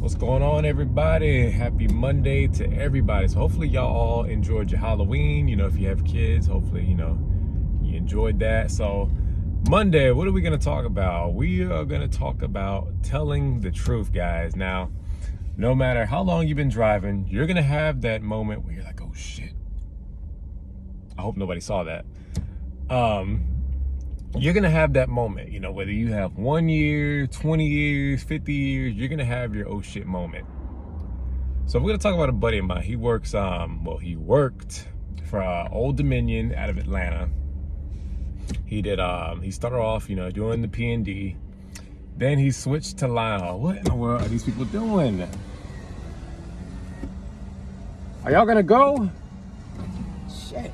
What's going on, everybody? Happy Monday to everybody. So hopefully y'all all enjoyed your Halloween. You know, if you have kids, hopefully, you enjoyed that. So Monday, what are we going to talk about? We are going to talk about telling the truth, guys. Now, no matter how long you've been driving, you're going to have that moment where you're like, oh shit. I hope nobody saw that. You're gonna have that moment, whether you have 1 year, 20 years, 50 years, you're gonna have your oh shit moment. So we're gonna talk about a buddy of mine. He works, he worked for Old Dominion out of Atlanta. He started off, doing the P&D. Then he switched to Linehaul. What in the world are these people doing? Are y'all gonna go? Shit.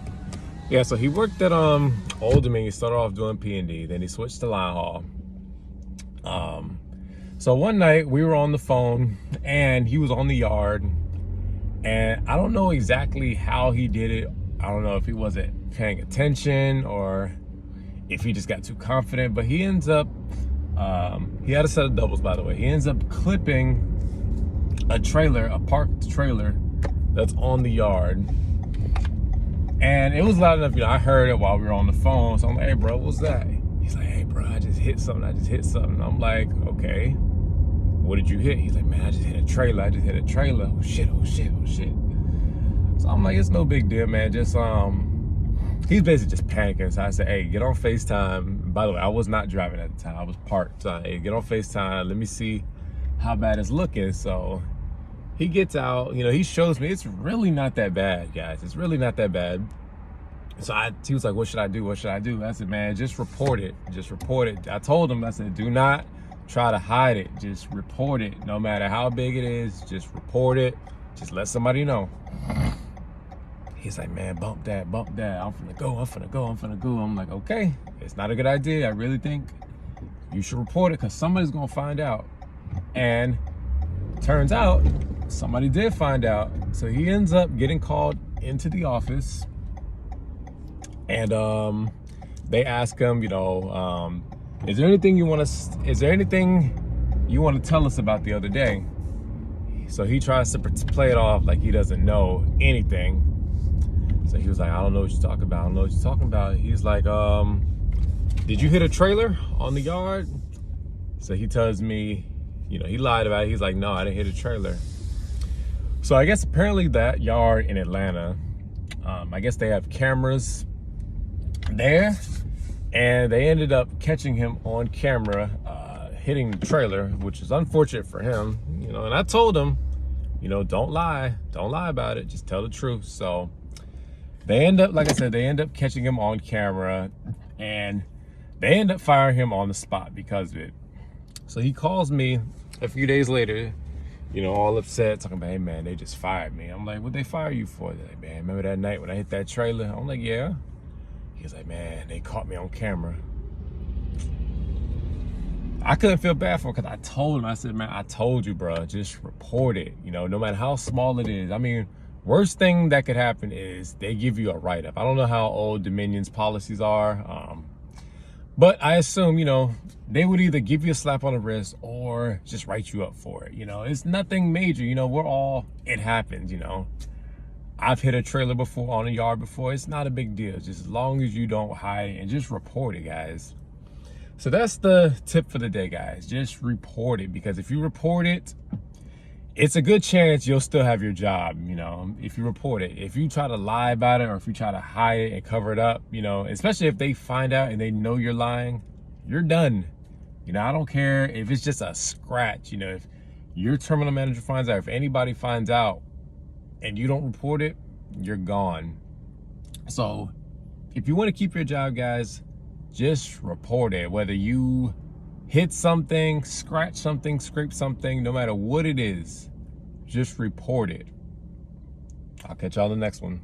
Yeah, so he worked at Old Dominion, started off doing P&D, then he switched to Linehaul. So one night we were on the phone and he was on the yard, and I don't know exactly how he did it. I don't know if he wasn't paying attention or if he just got too confident, but he ends up, he had a set of doubles, by the way. He ends up clipping a trailer, a parked trailer that's on the yard. And it was loud enough, I heard it while we were on the phone. So I'm like, hey, bro, what's that? He's like, hey, bro, I just hit something. I'm like, okay, what did you hit? He's like, man, I just hit a trailer. Oh, shit. So I'm like, it's no big deal, man. Just, he's basically just panicking. So I said, hey, get on FaceTime. By the way, I was not driving at the time. I was parked. So, hey, get on FaceTime. Let me see how bad it's looking. So he gets out, he shows me it's really not that bad, guys. It's really not that bad. So he was like, what should I do? I said, man, just report it. I told him, I said, do not try to hide it. Just report it. No matter how big it is, just report it. Just let somebody know. He's like, man, bump that. I'm finna go. I'm like, okay, it's not a good idea. I really think you should report it because somebody's gonna find out. And turns out, somebody did find out. So he ends up getting called into the office, and they ask him, is there anything you want to tell us about the other day? So he tries to play it off like he doesn't know anything. So he was like, I don't know what you're talking about. He's like, did you hit a trailer on the yard? So he tells me, he lied about it. He's like, no, I didn't hit a trailer. So I guess apparently that yard in Atlanta, I guess they have cameras there, and they ended up catching him on camera hitting the trailer, which is unfortunate for him, and I told him, don't lie about it, just tell the truth. So they end up, like I said, catching him on camera, and they end up firing him on the spot because of it. So he calls me a few days later, all upset, talking about, hey, man, they just fired me. I'm like, what'd they fire you for? They're like, man, remember that night when I hit that trailer? I'm like, yeah. He's like, man, they caught me on camera. I couldn't feel bad for him because I told him, I said, man, I told you, bro, just report it. No matter how small it is. I mean, worst thing that could happen is they give you a write-up. I don't know how Old Dominion's policies are. But I assume, they would either give you a slap on the wrist or just write you up for it. It's nothing major. It happens, I've hit a trailer before, on a yard before. It's not a big deal. Just as long as you don't hide it and just report it, guys. So that's the tip for the day, guys. Just report it, because if you report it, it's a good chance you'll still have your job, if you report it. If you try to lie about it, or if you try to hide it and cover it up, especially if they find out and they know you're lying, you're done. I don't care if it's just a scratch. If your terminal manager finds out, if anybody finds out and you don't report it, you're gone. So if you want to keep your job, guys, just report it. Whether you hit something, scratch something, scrape something, no matter what it is, just report it. I'll catch y'all in the next one.